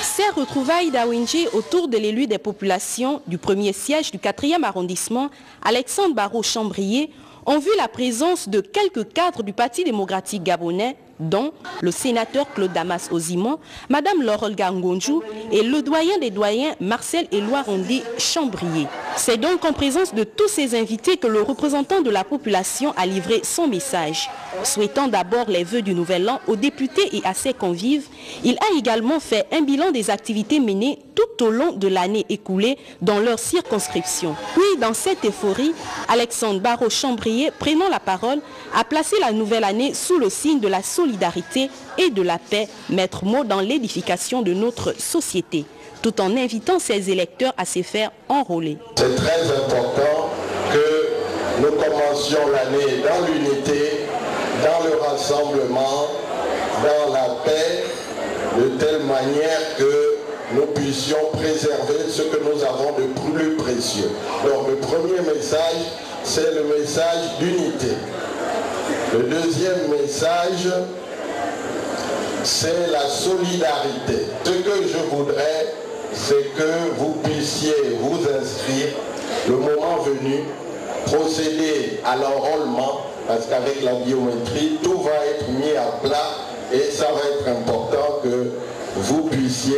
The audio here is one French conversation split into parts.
Ces retrouvailles d'Awinji autour de l'élu des populations du premier siège du 4e arrondissement, Alexandre Barrault-Chambrier, ont vu la présence de quelques cadres du Parti démocratique gabonais, dont le sénateur Claude Damas Ozimon, Madame Laurel Gangonjou et le doyen des doyens Marcel Éloi Rondé Chambrier. C'est donc en présence de tous ces invités que le représentant de la population a livré son message. Souhaitant d'abord les vœux du Nouvel An aux députés et à ses convives, il a également fait un bilan des activités menées tout au long de l'année écoulée dans leur circonscription. Puis, dans cette euphorie, Alexandre Barrault-Chambrier, prenant la parole, a placé la nouvelle année sous le signe de la solidarité et de la paix, maître mot dans l'édification de notre société, tout en invitant ses électeurs à se faire enrôler. C'est très important que nous commencions l'année dans l'unité, dans le rassemblement, dans la paix, de telle manière que nous puissions préserver ce que nous avons de plus précieux. Donc le premier message, c'est le message d'unité. Le deuxième message, c'est la solidarité. Ce que je voudrais, c'est que vous puissiez vous inscrire, le moment venu, procéder à l'enrôlement, parce qu'avec la biométrie, tout va être mis à plat et ça va être important que vous puissiez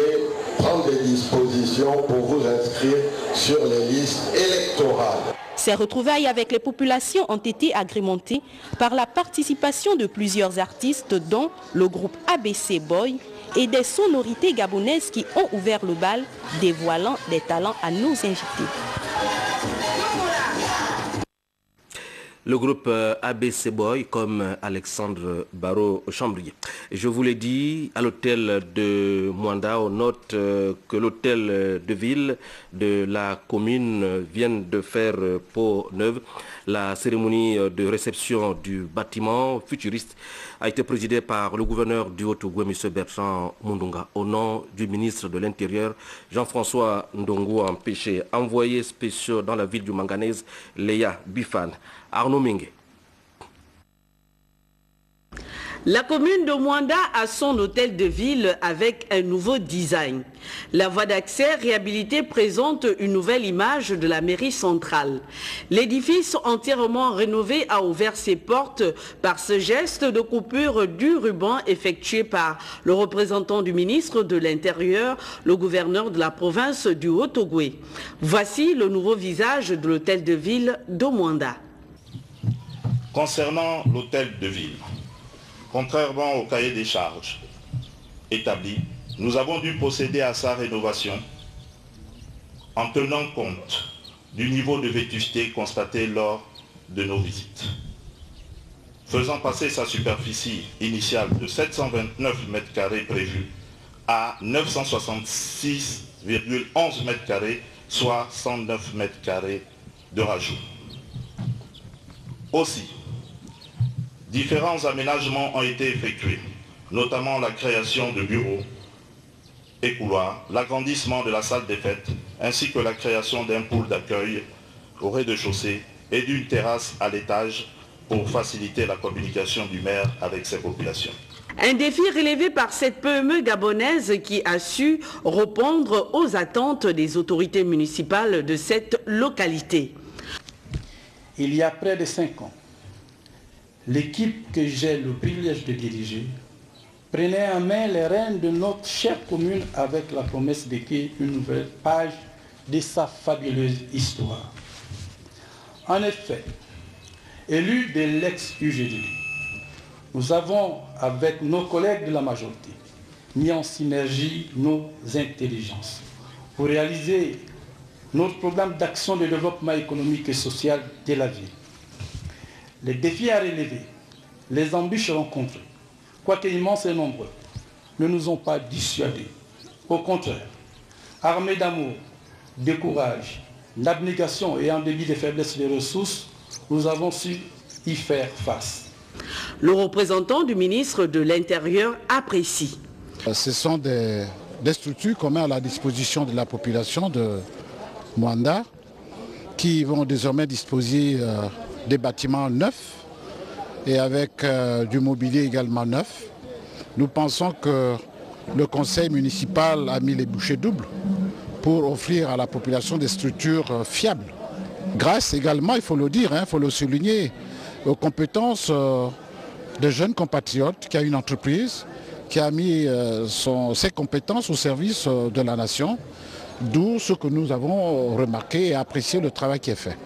prendre des dispositions pour vous inscrire sur les listes électorales. Ces retrouvailles avec les populations ont été agrémentées par la participation de plusieurs artistes, dont le groupe ABC Boy, et des sonorités gabonaises qui ont ouvert le bal, dévoilant des talents à nos invités. Le groupe ABC Boy comme Alexandre Barrault-Chambrier. Je vous l'ai dit, à l'hôtel de Mwanda, on note que l'hôtel de ville de la commune vient de faire peau neuve. La cérémonie de réception du bâtiment futuriste a été présidée par le gouverneur du Haut-Ogooué, M. Bertrand Mundunga, au nom du ministre de l'Intérieur, Jean-François Ndongo Empêché, envoyé spécial dans la ville du Manganèse, Léa Bifan. Arnaud Mingue. La commune de Mwanda a son hôtel de ville avec un nouveau design. La voie d'accès réhabilitée présente une nouvelle image de la mairie centrale. L'édifice entièrement rénové a ouvert ses portes par ce geste de coupure du ruban effectué par le représentant du ministre de l'Intérieur, le gouverneur de la province du Haut-Ogooué. Voici le nouveau visage de l'hôtel de ville de Mwanda. Concernant l'hôtel de ville, contrairement au cahier des charges établi, nous avons dû procéder à sa rénovation en tenant compte du niveau de vétusté constaté lors de nos visites. Faisant passer sa superficie initiale de 729 m² prévue à 966,11 m², soit 109 m² de rajout. Aussi, différents aménagements ont été effectués, notamment la création de bureaux et couloirs, l'agrandissement de la salle des fêtes, ainsi que la création d'un pool d'accueil au rez-de-chaussée et d'une terrasse à l'étage pour faciliter la communication du maire avec ses populations. Un défi relevé par cette PME gabonaise qui a su répondre aux attentes des autorités municipales de cette localité. Il y a près de 5 ans, l'équipe que j'ai le privilège de diriger prenait en main les rênes de notre chère commune avec la promesse d'écrire une nouvelle page de sa fabuleuse histoire. En effet, élus de l'ex-UGD, nous avons, avec nos collègues de la majorité, mis en synergie nos intelligences pour réaliser notre programme d'action de développement économique et social de la ville. Les défis à relever, les embûches rencontrées, quoique immenses et nombreux, ne nous ont pas dissuadés. Au contraire, armés d'amour, de courage, d'abnégation et en débit de faiblesse des ressources, nous avons su y faire face. Le représentant du ministre de l'Intérieur apprécie. Ce sont des structures qu'on met à la disposition de la population de Mwanda qui vont désormais disposer des bâtiments neufs et avec du mobilier également neuf. Nous pensons que le conseil municipal a mis les bouchées doubles pour offrir à la population des structures fiables. Grâce également, il faut le dire, il faut le souligner, aux compétences de jeunes compatriotes qui a une entreprise, qui a mis ses compétences au service de la nation, d'où ce que nous avons remarqué et apprécié le travail qui est fait.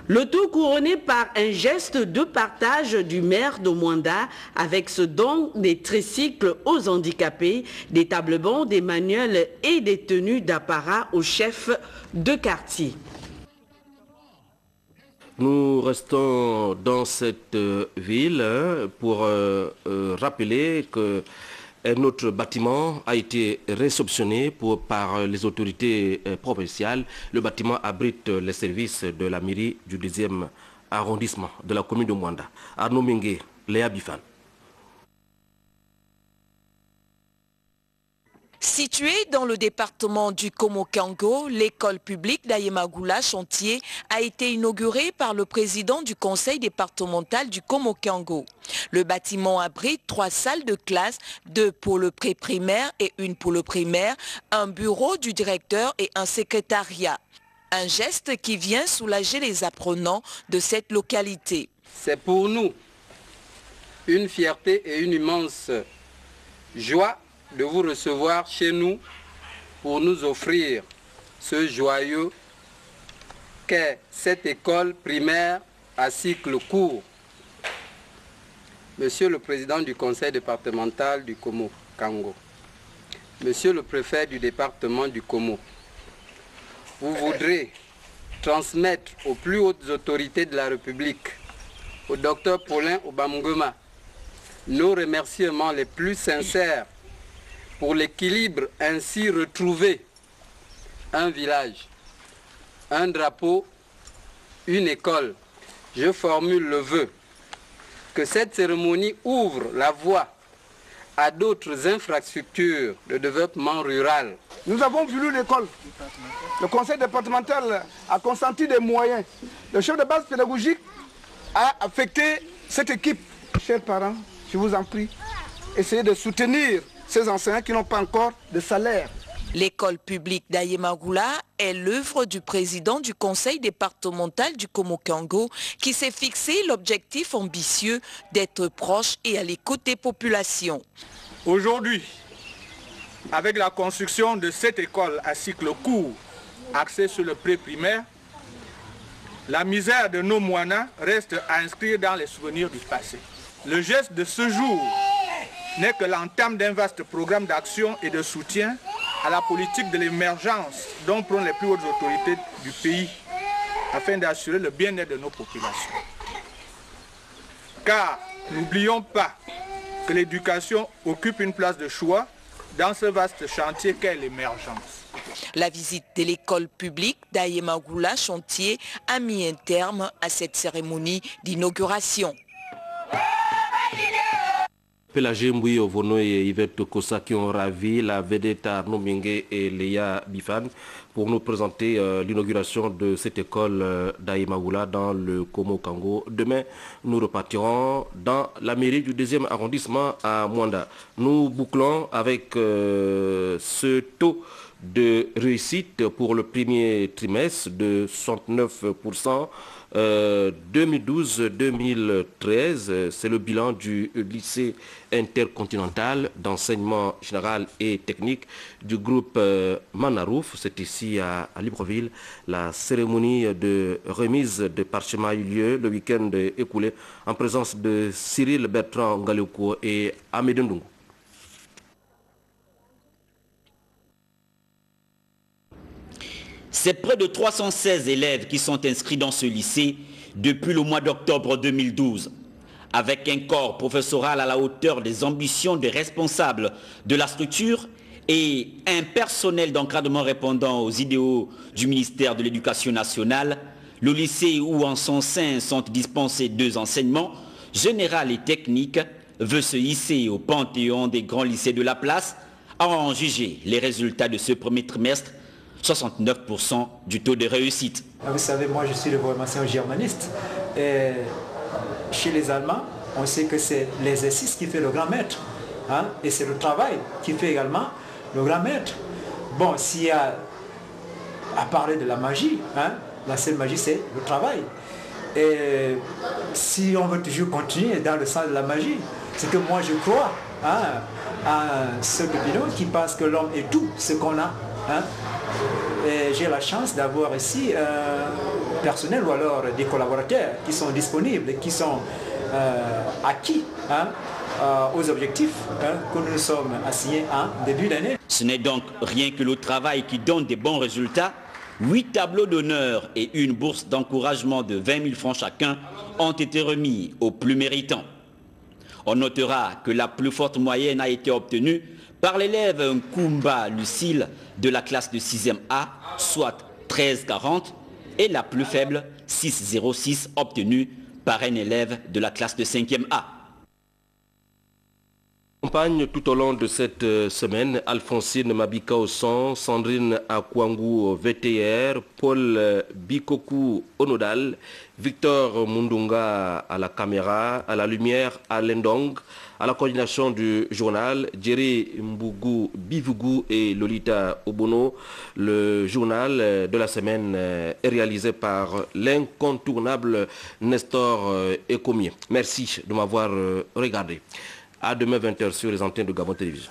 Le tout couronné par un geste de partage du maire de Mwanda avec ce don des tricycles aux handicapés, des tables bancs, des manuels et des tenues d'apparat aux chefs de quartier. Nous restons dans cette ville pour rappeler qu'un autre bâtiment a été réceptionné par les autorités provinciales. Le bâtiment abrite les services de la mairie du 2e arrondissement de la commune de Mwanda. Arnaud Mingue, Léa Bifan. Située dans le département du Komo-Kango, l'école publique d'Ayemagoula Chantier a été inaugurée par le président du conseil départemental du Komo-Kango. Le bâtiment abrite 3 salles de classe, 2 pour le pré-primaire et 1 pour le primaire, un bureau du directeur et un secrétariat. Un geste qui vient soulager les apprenants de cette localité. C'est pour nous une fierté et une immense joie de vous recevoir chez nous pour nous offrir ce joyau qu'est cette école primaire à cycle court. Monsieur le président du conseil départemental du Komo-Kango, monsieur le préfet du département du Komo, vous voudrez transmettre aux plus hautes autorités de la République, au docteur Paulin Obamungema, nos remerciements les plus sincères pour l'équilibre ainsi retrouvé. Un village, un drapeau, une école. Je formule le vœu que cette cérémonie ouvre la voie à d'autres infrastructures de développement rural. Nous avons voulu l'école. Le conseil départemental a consenti des moyens. Le chef de base pédagogique a affecté cette équipe. Chers parents, je vous en prie, essayez de soutenir ces enseignants qui n'ont pas encore de salaire. L'école publique d'Ayemagoula est l'œuvre du président du conseil départemental du Komo-Kango qui s'est fixé l'objectif ambitieux d'être proche et à l'écoute des populations. Aujourd'hui, avec la construction de cette école à cycle court axée sur le pré-primaire, la misère de nos Mwana reste à inscrire dans les souvenirs du passé. Le geste de ce jour n'est que l'entame d'un vaste programme d'action et de soutien à la politique de l'émergence dont prennent les plus hautes autorités du pays afin d'assurer le bien-être de nos populations. Car n'oublions pas que l'éducation occupe une place de choix dans ce vaste chantier qu'est l'émergence. La visite de l'école publique d'Ayemagoula Chantier a mis un terme à cette cérémonie d'inauguration. Pélagé Mbouyo Vono et Yvette Kossa qui ont ravi la vedette Arnaud Mingue et Léa Bifan pour nous présenter l'inauguration de cette école d'Ayemagoula dans le Komo-Kango. Demain, nous repartirons dans la mairie du 2e arrondissement à Mwanda. Nous bouclons avec ce taux de réussite pour le premier trimestre de 69%. 2012-2013, c'est le bilan du lycée intercontinental d'enseignement général et technique du groupe Manarouf. C'est ici à Libreville. La cérémonie de remise de parchemins a eu lieu le week-end écoulé en présence de Cyril Bertrand Ngaluko et Amédée Ndungu. C'est près de 316 élèves qui sont inscrits dans ce lycée depuis le mois d'octobre 2012. Avec un corps professoral à la hauteur des ambitions des responsables de la structure et un personnel d'encadrement répondant aux idéaux du ministère de l'Éducation nationale, le lycée où en son sein sont dispensés 2 enseignements, général et technique, veut se hisser au panthéon des grands lycées de la place, à en juger les résultats de ce premier trimestre. 69% du taux de réussite. Vous savez, moi je suis le pharmacien germaniste. Et chez les Allemands, on sait que c'est l'exercice qui fait le grand maître. Hein, et c'est le travail qui fait également le grand maître. Bon, s'il y a à parler de la magie, hein, la seule magie c'est le travail. Et si on veut toujours continuer dans le sens de la magie, c'est que moi je crois à ceux qui pensent que l'homme est tout ce qu'on a. Hein. Et j'ai la chance d'avoir ici un personnel ou alors des collaborateurs qui sont disponibles, qui sont acquis aux objectifs que nous nous sommes assignés en début d'année. Ce n'est donc rien que le travail qui donne des bons résultats. 8 tableaux d'honneur et une bourse d'encouragement de 20 000 francs chacun ont été remis aux plus méritants. On notera que la plus forte moyenne a été obtenue par l'élève Nkumba Lucille de la classe de 6e A, soit 13,40, et la plus faible, 6,06, obtenue par un élève de la classe de 5e A. Accompagne tout au long de cette semaine Alphonsine Mabika au son, Sandrine Akwangu VTR, Paul Bikoku Onodal, Victor Mundunga à la caméra, à la lumière à l'Endong, à la coordination du journal, Jerry Mbugu Bivugu et Lolita Obono. Le journal de la semaine est réalisé par l'incontournable Nestor Ekomier. Merci de m'avoir regardé. À demain 20h sur les antennes de Gabon Télévision.